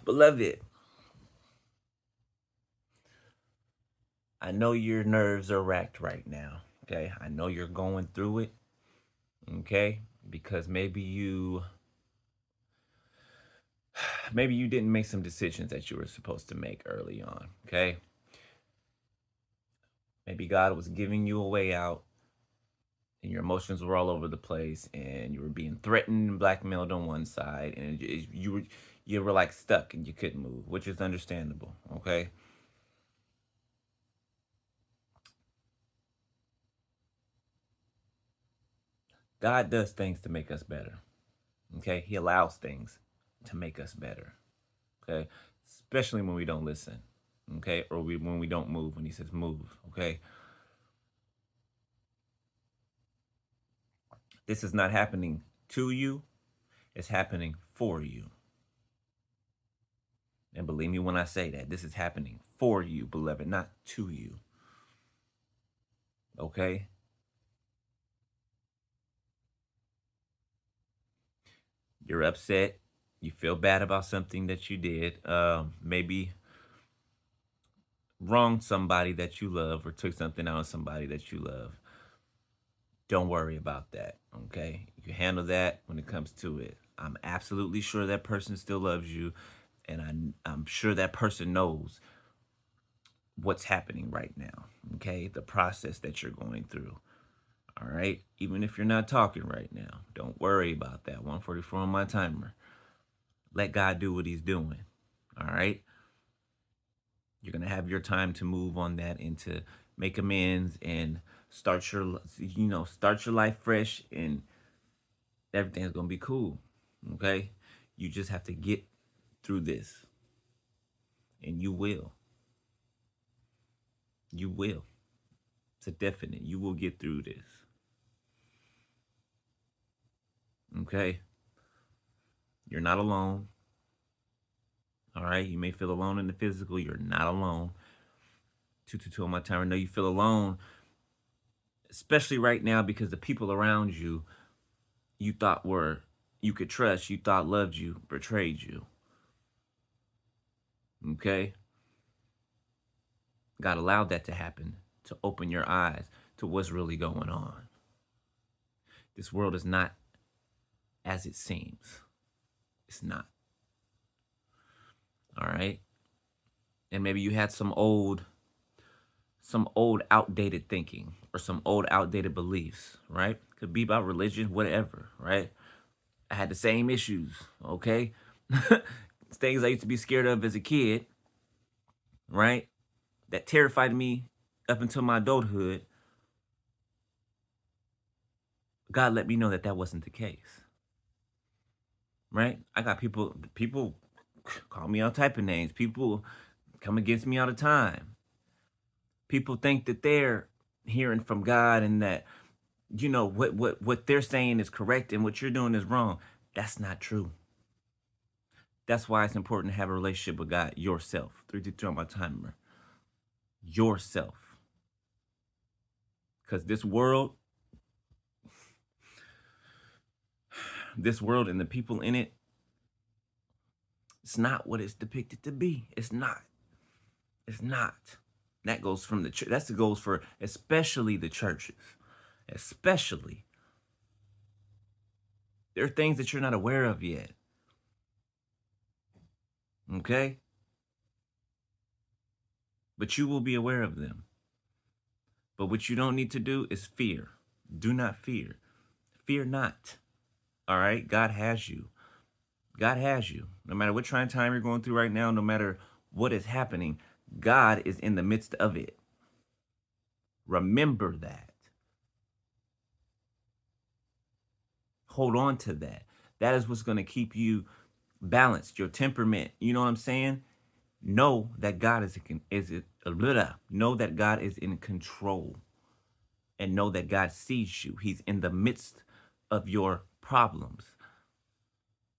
Beloved, I know your nerves are racked right now. Okay. I know you're going through it. Okay. Because maybe you didn't make some decisions that you were supposed to make early on. Okay. Maybe God was giving you a way out and your emotions were all over the place and you were being threatened and blackmailed on one side and you were like stuck and you couldn't move, which is understandable. Okay. God does things to make us better. Okay. He allows things to make us better. Okay. Especially when we don't listen. Okay. Or when we don't move, when he says move. Okay. This is not happening to you, it's happening for you. And believe me when I say that, this is happening for you, beloved, not to you. Okay. You're upset. You feel bad about something that you did. Maybe wronged somebody that you love or took something out of somebody that you love. Don't worry about that. Okay. You handle that when it comes to it. I'm absolutely sure that person still loves you. And I'm sure that person knows what's happening right now. Okay. The process that you're going through. All right. Even if you're not talking right now, don't worry about that. 144 on my timer. Let God do what he's doing. All right. You're going to have your time to move on that and to make amends and start your life fresh and everything's going to be cool. Okay. You just have to get through this and you will. You will. It's a definite. You will get through this. Okay. You're not alone. All right. You may feel alone in the physical. You're not alone. 222 on my timer. I know you feel alone, especially right now because the people around you you thought were you could trust, you thought loved you, betrayed you. Okay? God allowed that to happen to open your eyes to what's really going on. This world is not as it seems. It's not. All right? And maybe you had some old outdated thinking or some old outdated beliefs, right? Could be about religion, whatever, right? I had the same issues, okay? Things I used to be scared of as a kid, right? That terrified me up until my adulthood. God let me know that that wasn't the case, right? I got people call me all type of names. People come against me all the time. People think that they're hearing from God and that what they're saying is correct and what you're doing is wrong. That's not true. That's why it's important to have a relationship with God yourself. 3 on my timer. Yourself. Because this world and the people in it, it's not what it's depicted to be. It's not. It's not. That goes from the church. That goes for especially the churches. Especially. There are things that you're not aware of yet. Okay? But you will be aware of them. But what you don't need to do is fear. Do not fear. Fear not. All right? God has you. God has you. No matter what trying time you're going through right now, no matter what is happening, God is in the midst of it. Remember that. Hold on to that. That is what's going to keep you balanced, your temperament. You know what I'm saying? Know that God know that God is in control and know that God sees you. He's in the midst of your problems,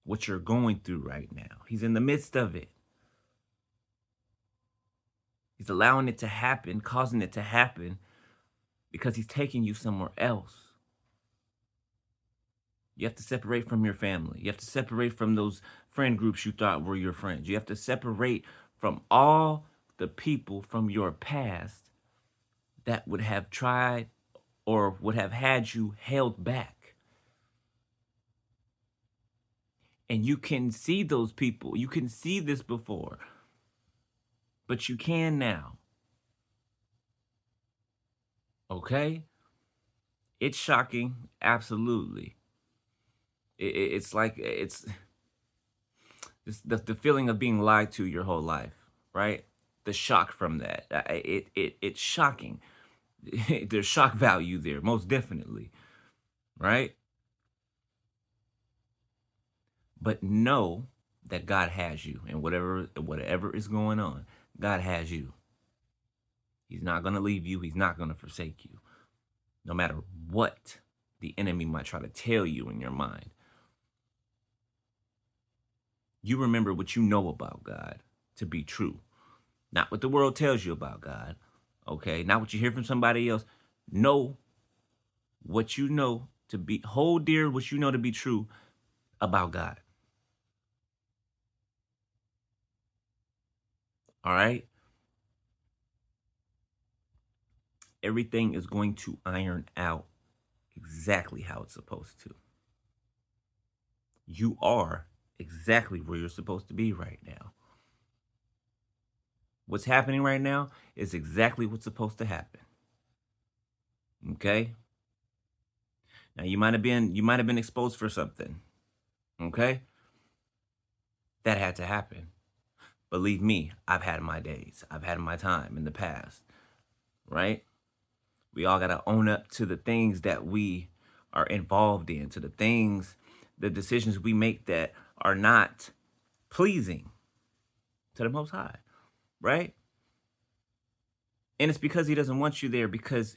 what you're going through right now. He's in the midst of it. He's allowing it to happen, causing it to happen because he's taking you somewhere else. You have to separate from your family. You have to separate from those friend groups you thought were your friends. You have to separate from all the people from your past that would have tried or would have had you held back. And you can see those people. You can see this before, but you can now. Okay? It's shocking. Absolutely. It's like it's the feeling of being lied to your whole life, right? The shock from that. It's shocking. There's shock value there, most definitely, right? But know that God has you, and whatever is going on, God has you. He's not gonna leave you. He's not gonna forsake you, no matter what the enemy might try to tell you in your mind. You remember what you know about God to be true, not what the world tells you about God. Okay, not what you hear from somebody else. Know what you know to be, hold dear what you know to be true about God. All right. Everything is going to iron out exactly how it's supposed to. You are exactly where you're supposed to be right now. What's happening right now is exactly what's supposed to happen. Okay? Now you might have been exposed for something. Okay? That had to happen. Believe me, I've had my days. I've had my time in the past. Right? We all got to own up to the things that we are involved in, to the things, the decisions we make that are not pleasing to the Most High, right? And it's because He doesn't want you there, because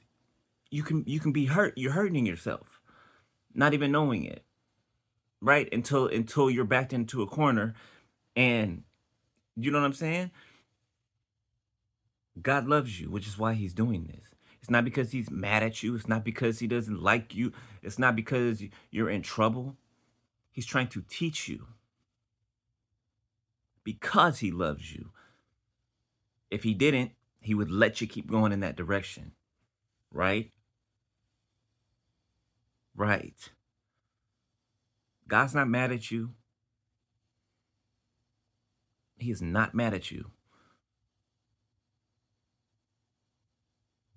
you can be hurt. You're hurting yourself, not even knowing it, right? Until you're backed into a corner, and you know what I'm saying? God loves you, which is why He's doing this. It's not because He's mad at you. It's not because He doesn't like you. It's not because you're in trouble. He's trying to teach you because He loves you. If He didn't, He would let you keep going in that direction, right? Right. God's not mad at you. He is not mad at you.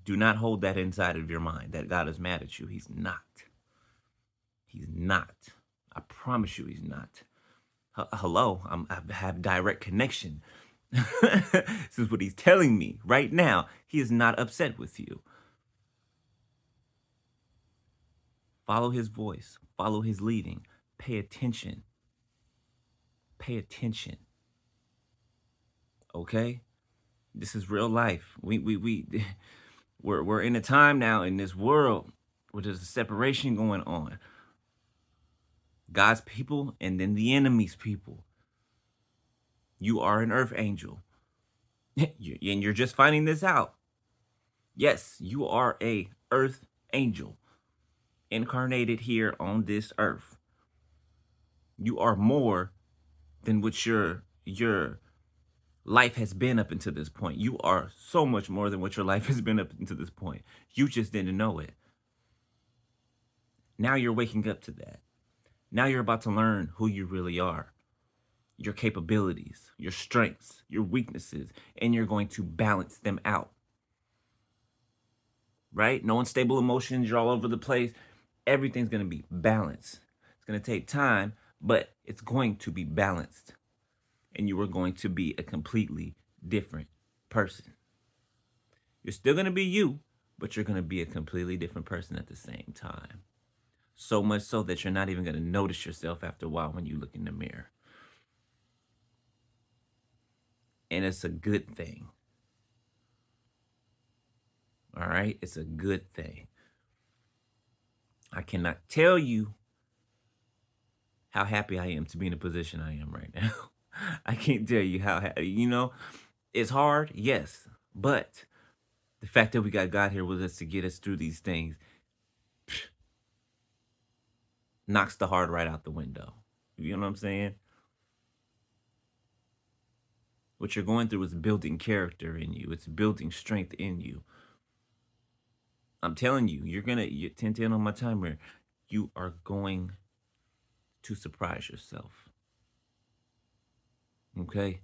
Do not hold that inside of your mind that God is mad at you. He's not. He's not. I promise you, He's not. Hello, I have direct connection. This is what He's telling me right now. He is not upset with you. Follow His voice. Follow His leading. Pay attention. Pay attention. Okay? This is real life. We're in a time now in this world where there's a separation going on. God's people and then the enemy's people. You are an earth angel. And you're just finding this out. Yes, you are a earth angel incarnated here on this earth. You are more than what your life has been up until this point. You are so much more than what your life has been up until this point. You just didn't know it. Now you're waking up to that. Now you're about to learn who you really are, your capabilities, your strengths, your weaknesses, and you're going to balance them out. Right? No unstable emotions, you're all over the place. Everything's going to be balanced. It's going to take time, but it's going to be balanced. And you are going to be a completely different person. You're still going to be you, but you're going to be a completely different person at the same time. So much so that you're not even going to notice yourself after a while when you look in the mirror. And it's a good thing. All right? It's a good thing. I cannot tell you how happy I am to be in the position I am right now. I can't tell you how happy, it's hard, yes, but the fact that we got God here with us to get us through these things, knocks the heart right out the window. You know what I'm saying? What you're going through is building character in you. It's building strength in you. I'm telling you, you're 10 on my timer. You are going to surprise yourself. Okay?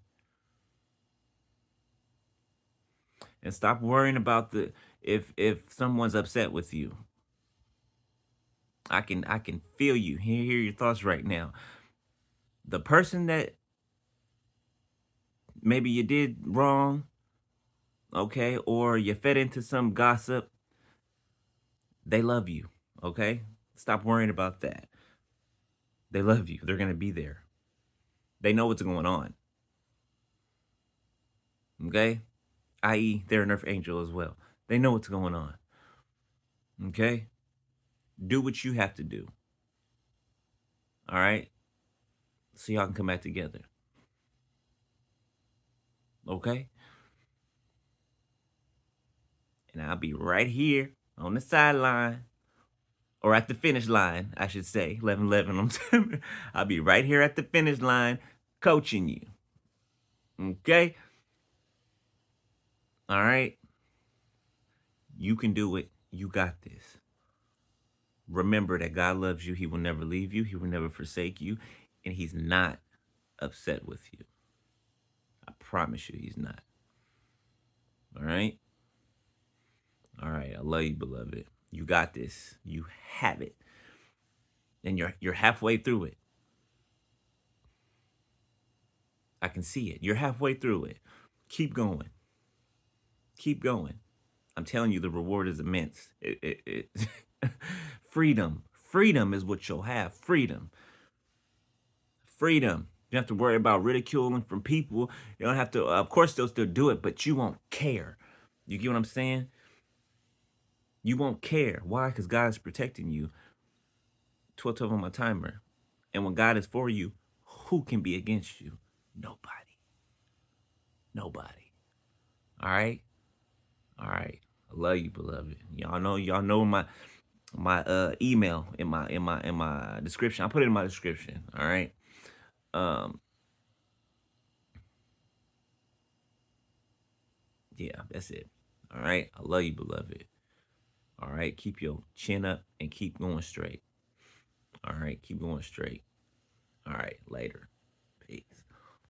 And stop worrying about the if someone's upset with you. I can feel you. Hear your thoughts right now. The person that maybe you did wrong, okay, or you fed into some gossip, they love you, okay? Stop worrying about that. They love you. They're going to be there. They know what's going on, okay? I.e., they're an earth angel as well. They know what's going on, okay? Do what you have to do, all right? So y'all can come back together, okay? And I'll be right here on the sideline or at the finish line, I should say. 11-11. I'll be right here at the finish line coaching you. Okay? All right? You can do it. You got this. Remember that God loves you. He will never leave you. He will never forsake you. And he's not upset with you. I promise you he's not. All right? All right. I love you, beloved. You got this. You have it. And you're halfway through it. I can see it. You're halfway through it. Keep going. Keep going. I'm telling you, the reward is immense. Freedom. Freedom is what you'll have. Freedom. Freedom. You don't have to worry about ridiculing from people. You don't have to, of course, they'll still do it, but you won't care. You get what I'm saying? You won't care. Why? Because God is protecting you. 12 on my timer. And when God is for you, who can be against you? Nobody. Nobody. All right? All right. I love you, beloved. Y'all know my email in my description. I'll put it in my description. All right. Um, yeah, that's it. All right. I love you, beloved. All right. Keep your chin up and keep going straight. All right. Keep going straight. All right. Later. Peace.